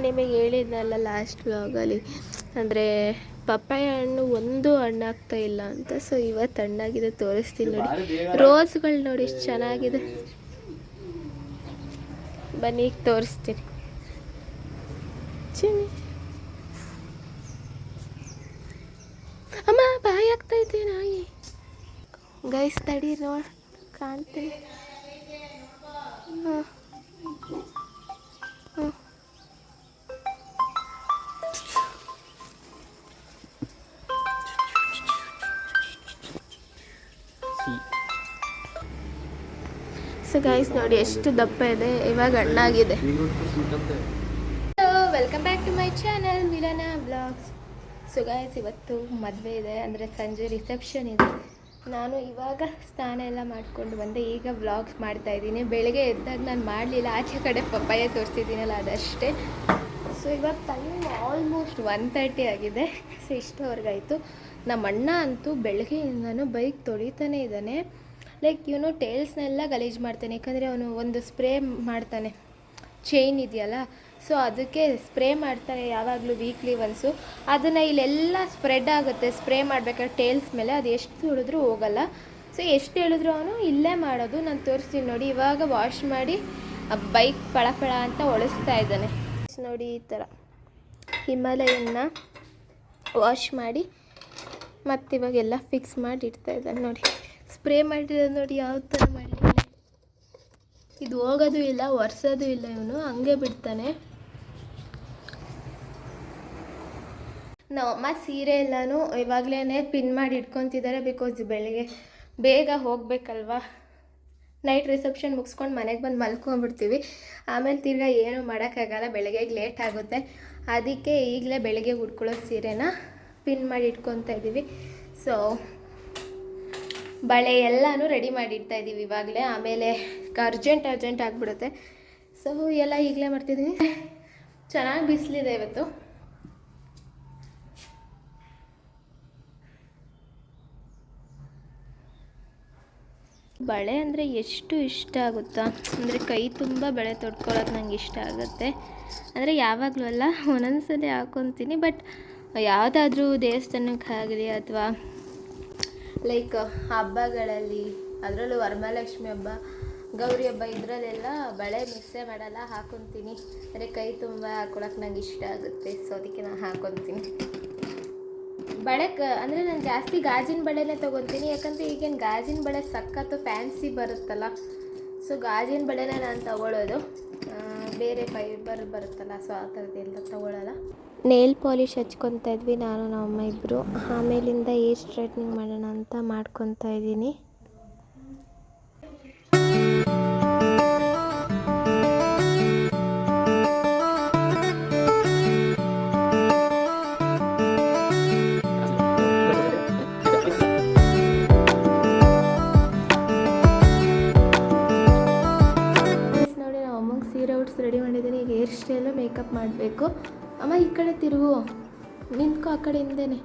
ನಿಮಗೆ ಹೇಳಿದ್ನಲ್ಲ ಲಾಸ್ಟ್ ವ್ಲಾಗಲ್ಲಿ, ಅಂದರೆ ಪಪ್ಪಾಯ ಹಣ್ಣು ಒಂದು ಹಣ್ಣಾಗ್ತಾ ಇಲ್ಲ ಅಂತ. ಸೊ ಇವತ್ತು ಹಣ್ಣಾಗಿದೆ, ತೋರಿಸ್ತೀನಿ ನೋಡಿ. ರೋಸ್ಗಳು ನೋಡಿ ಎಷ್ಟು ಚೆನ್ನಾಗಿದೆ. ಬನ್ನಿ ಈಗ ತೋರಿಸ್ತೀನಿ. ಅಮ್ಮ ಬಾಯಿ ಆಗ್ತೈತೆ ನಾಯಿ. ಗೈಸ್ ತಡಿ ನೋಡಿ, ಕಾಣ್ತೀನಿ. ಹಾಂ ಹಾಂ ಸೊ ಗೈಸ್ ನೋಡಿ ಎಷ್ಟು ದಪ್ಪ ಇದೆ, ಇವಾಗ ಹಣ್ಣಾಗಿದೆ. Welcome back to my channel Milana blogs. So guys ಇವತ್ತು ಮದುವೆ ಇದೆ, ಅಂದರೆ ಸಂಜೆ ರಿಸೆಪ್ಷನ್ ಇದೆ. ನಾನು ಇವಾಗ ಸ್ನಾನ ಎಲ್ಲ ಮಾಡಿಕೊಂಡು ಬಂದೆ, ಈಗ ವ್ಲಾಗ್ಸ್ ಮಾಡ್ತಾಯಿದ್ದೀನಿ. ಬೆಳಗ್ಗೆ ಎದ್ದಾಗ ನಾನು ಮಾಡಲಿಲ್ಲ, ಆಚೆ ಕಡೆ ಪಪ್ಪಾಯ ತೋರಿಸಿದ್ದೀನಲ್ಲ ಅದಷ್ಟೇ. ಸೊ ಇವಾಗ ಟೈಮ್ ಆಲ್ಮೋಸ್ಟ್ 1:30 ಆಗಿದೆ. ಸೊ ಇಷ್ಟವರೆಗಾಯಿತು. ನಮ್ಮ ಅಣ್ಣ ಅಂತೂ ಬೆಳಗ್ಗೆಯಿಂದನೂ ಬೈಕ್ ತೊಳಿತಾನೆ ಇದ್ದಾನೆ. ಲೈಕ್ ಇವನು ಟೇಲ್ಸ್ನೆಲ್ಲ ಗಲೀಜು ಮಾಡ್ತಾನೆ, ಯಾಕಂದರೆ ಅವನು ಒಂದು ಸ್ಪ್ರೇ ಮಾಡ್ತಾನೆ, ಚೈನ್ ಇದೆಯಲ್ಲ, ಸೊ ಅದಕ್ಕೆ ಸ್ಪ್ರೇ ಮಾಡ್ತಾನೆ ಯಾವಾಗಲೂ ವೀಕ್ಲಿ ಒನ್ಸು. ಅದನ್ನು ಇಲ್ಲೆಲ್ಲ ಸ್ಪ್ರೆಡ್ ಆಗುತ್ತೆ ಸ್ಪ್ರೇ ಮಾಡಬೇಕಾದ್ರೆ ಟೇಲ್ಸ್ ಮೇಲೆ. ಅದು ಎಷ್ಟು ಹೇಳಿದ್ರೂ ಹೋಗಲ್ಲ. ಸೊ ಎಷ್ಟು ಹೇಳಿದ್ರು ಅವನು ಇಲ್ಲೇ ಮಾಡೋದು. ನಾನು ತೋರಿಸ್ತೀನಿ ನೋಡಿ. ಇವಾಗ ವಾಶ್ ಮಾಡಿ ಬೈಕ್ ಪಳ ಅಂತ ಒಳಿಸ್ತಾ ಇದ್ದಾನೆ ನೋಡಿ. ಈ ಥರ ಹಿಮಾಲಯನ್ನ ವಾಶ್ ಮಾಡಿ ಮತ್ತಿವಾಗೆಲ್ಲ ಫಿಕ್ಸ್ ಮಾಡಿ ಇಡ್ತಾ ಇದ್ದಾನೆ ನೋಡಿ. ಸ್ಪ್ರೇ ಮಾಡಿರೋದು ನೋಡಿ ಯಾವ ಥರ ಮಾಡಿದ್ದಾನೆ. ಇದು ಹೋಗೋದು ಇಲ್ಲ, ಒರೆಸೋದು ಇಲ್ಲ, ಇವನು ಹಂಗೆ ಬಿಡ್ತಾನೆ. ನಮ್ಮಮ್ಮ ಸೀರೆ ಎಲ್ಲನೂ ಇವಾಗಲೇ ಪಿನ್ ಮಾಡಿ ಇಟ್ಕೊತಿದ್ದಾರೆ. ಬಿಕಾಸ್ ಬೆಳಗ್ಗೆ ಬೇಗ ಹೋಗಬೇಕಲ್ವಾ. ನೈಟ್ ರಿಸೆಪ್ಷನ್ ಮುಗಿಸ್ಕೊಂಡು ಮನೆಗೆ ಬಂದು ಮಲ್ಕೊಂಡ್ಬಿಡ್ತೀವಿ. ಆಮೇಲೆ ತಿರ್ಗಾ ಏನೂ ಮಾಡೋಕ್ಕಾಗಲ್ಲ, ಬೆಳಗ್ಗೆಗೆ ಲೇಟ್ ಆಗುತ್ತೆ. ಅದಕ್ಕೆ ಈಗಲೇ ಬೆಳಗ್ಗೆ ಉಟ್ಕೊಳ್ಳೋ ಸೀರೆನ ಪಿನ್ ಮಾಡಿ ಇಟ್ಕೊತಾ ಇದ್ದೀವಿ. ಸೊ ಬಳೆ ಎಲ್ಲನೂ ರೆಡಿ ಮಾಡಿ ಇಡ್ತಾ ಇದ್ದೀವಿ ಇವಾಗಲೇ, ಆಮೇಲೆ ಅರ್ಜೆಂಟ್ ಆಗಿಬಿಡುತ್ತೆ. ಸೊ ಎಲ್ಲ ಈಗಲೇ ಮಾಡ್ತಿದ್ದೀನಿ. ಚೆನ್ನಾಗಿ ಬಿಸಿಲಿದೆ ಇವತ್ತು. ಬಳೆ ಅಂದರೆ ಎಷ್ಟು ಇಷ್ಟ ಆಗುತ್ತಾ, ಅಂದರೆ ಕೈ ತುಂಬ ಬಳೆ ತೊಡ್ಕೊಳ್ಳೋದು ನಂಗೆ ಇಷ್ಟ ಆಗುತ್ತೆ. ಅಂದರೆ ಯಾವಾಗಲೂ ಅಲ್ಲ, ಒಂದೊಂದ್ಸಲ ಹಾಕ್ಕೊತೀನಿ. ಬಟ್ ಯಾವುದಾದ್ರೂ ದೇವಸ್ಥಾನಕ್ಕಾಗಲಿ ಅಥವಾ ಲೈಕ್ ಹಬ್ಬಗಳಲ್ಲಿ, ಅದರಲ್ಲೂ ವರಮಹಾಲಕ್ಷ್ಮಿ ಹಬ್ಬ, ಗೌರಿ ಹಬ್ಬ, ಇದರಲ್ಲೆಲ್ಲ ಬಳೆ ಮಿಸ್ಸೇ ಮಾಡಲ್ಲ, ಹಾಕ್ಕೊತೀನಿ. ಅಂದರೆ ಕೈ ತುಂಬ ಹಾಕ್ಕೊಳಕ್ಕೆ ನಂಗೆ ಇಷ್ಟ ಆಗುತ್ತೆ. ಸೊ ಅದಕ್ಕೆ ನಾನು ಹಾಕ್ಕೊತೀನಿ ಬಳೆ. ಅಂದರೆ ನಾನು ಜಾಸ್ತಿ ಗಾಜಿನ ಬಳೆನೇ ತೊಗೊತೀನಿ, ಯಾಕಂದರೆ ಈಗೇನು ಗಾಜಿನ ಬಳೆ ಸಖತ್ತು ಫ್ಯಾನ್ಸಿ ಬರುತ್ತಲ್ಲ. ಸೊ ಗಾಜಿನ ಬಳೆನೇ ನಾನು ತೊಗೊಳ್ಳೋದು, ಬೇರೆ ಫೈಬರ್ ಬರುತ್ತಲ್ಲ, ಸೊ ಆ ಥರದ್ದೆಲ್ಲ ತೊಗೊಳ್ಳಲ್ಲ. ನೇಲ್ ಪಾಲಿಷ್ ಹಚ್ಕೊತಾ ಇದ್ವಿ ನಾನು ನಮ್ಮಮ್ಮ ಇಬ್ಬರು. ಆಮೇಲಿಂದ ಏರ್ ಸ್ಟ್ರೈಟ್ನಿಂಗ್ ಮಾಡೋಣ ಅಂತ ಮಾಡ್ಕೊತಾ ಇದ್ದೀನಿ. ನೋಡಿ ನಾವು ಅಮ್ಮಂಗೆ ಸೀರೆ ಉಡ್ಸಿ ರೆಡಿ ಮಾಡಿದ್ದೀನಿ. ಈಗ ಹೇರ್ ಸ್ಟೈಲು ಮೇಕಪ್ ಮಾಡಬೇಕು. ಅಮ್ಮ ಈ ಕಡೆ ತಿರುಗು, ನಿಂತ್ಕೋ ಆ ಕಡೆಯಿಂದೇನೆ.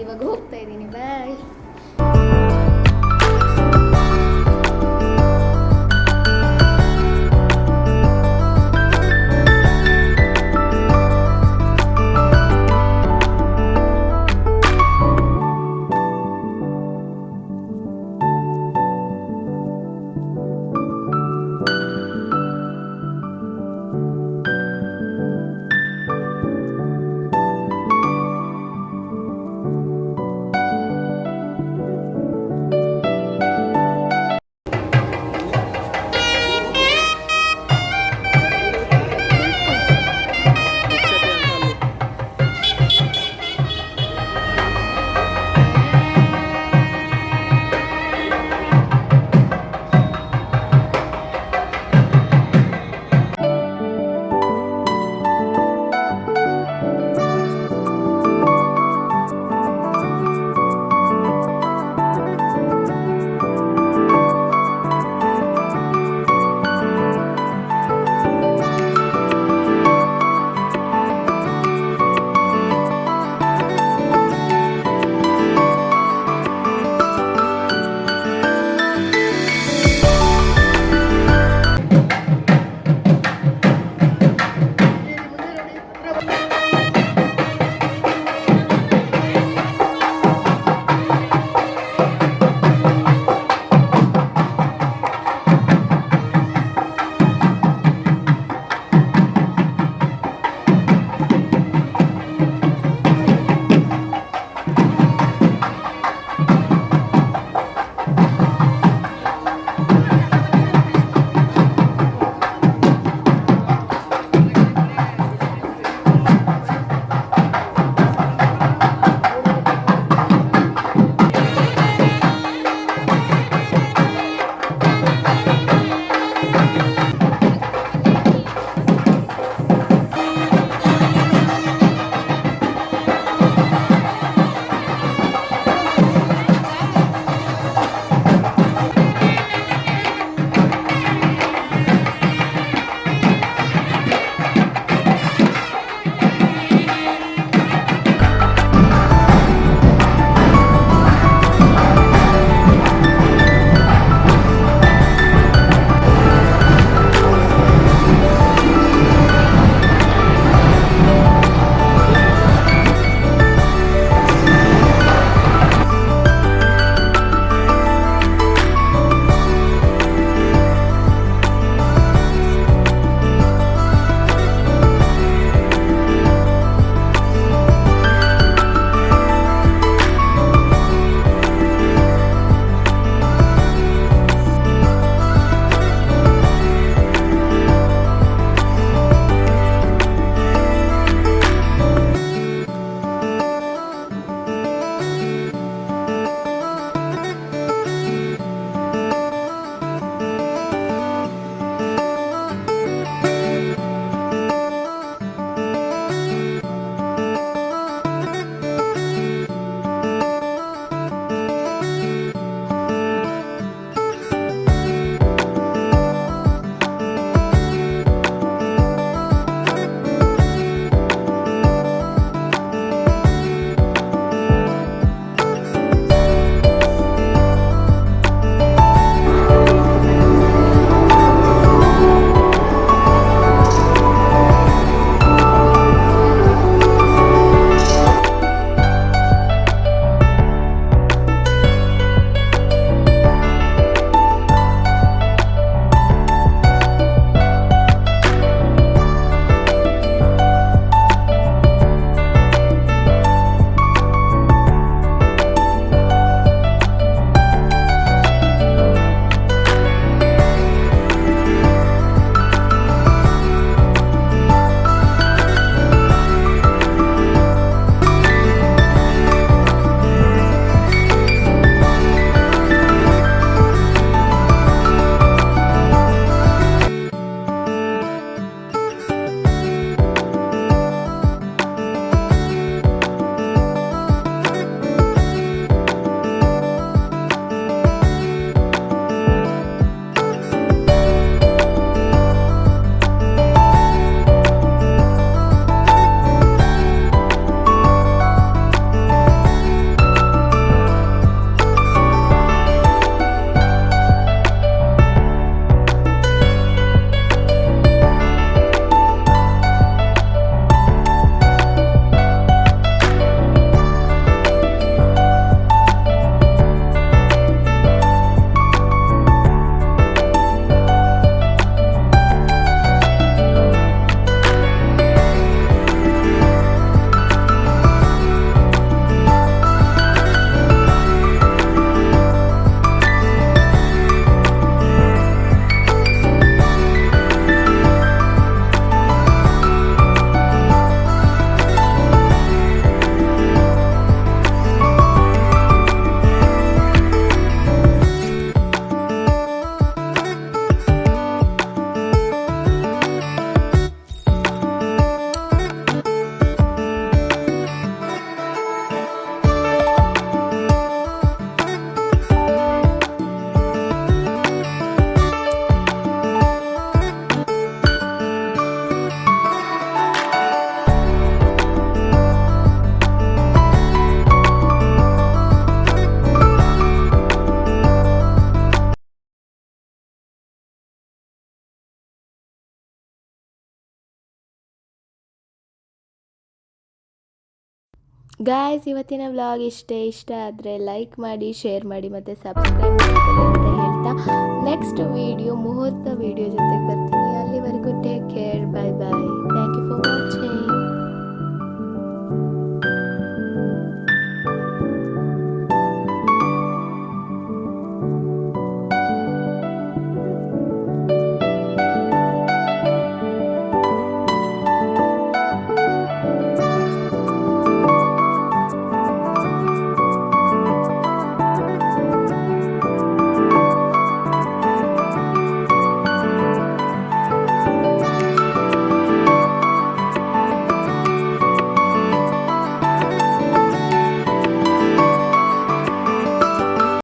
ಇವಾಗ ಹೋಗ್ತಾ ಇದ್ದೀನಿ. ಬಾಯ್. ಗಾಯ್ಸ್, ಇವತ್ತಿನ ವ್ಲಾಗ್ ಇಷ್ಟ ಆದರೆ ಲೈಕ್ ಮಾಡಿ, ಶೇರ್ ಮಾಡಿ ಮತ್ತು ಸಬ್ಸ್ಕ್ರೈಬ್ ಮಾಡ್ಕೊಳ್ಳಿ ಅಂತ ಹೇಳ್ತಾ ನೆಕ್ಸ್ಟ್ ವಿಡಿಯೋ ಮುಹೂರ್ತ ವಿಡಿಯೋ ಜೊತೆಗೆ ಬರ್ತೀನಿ.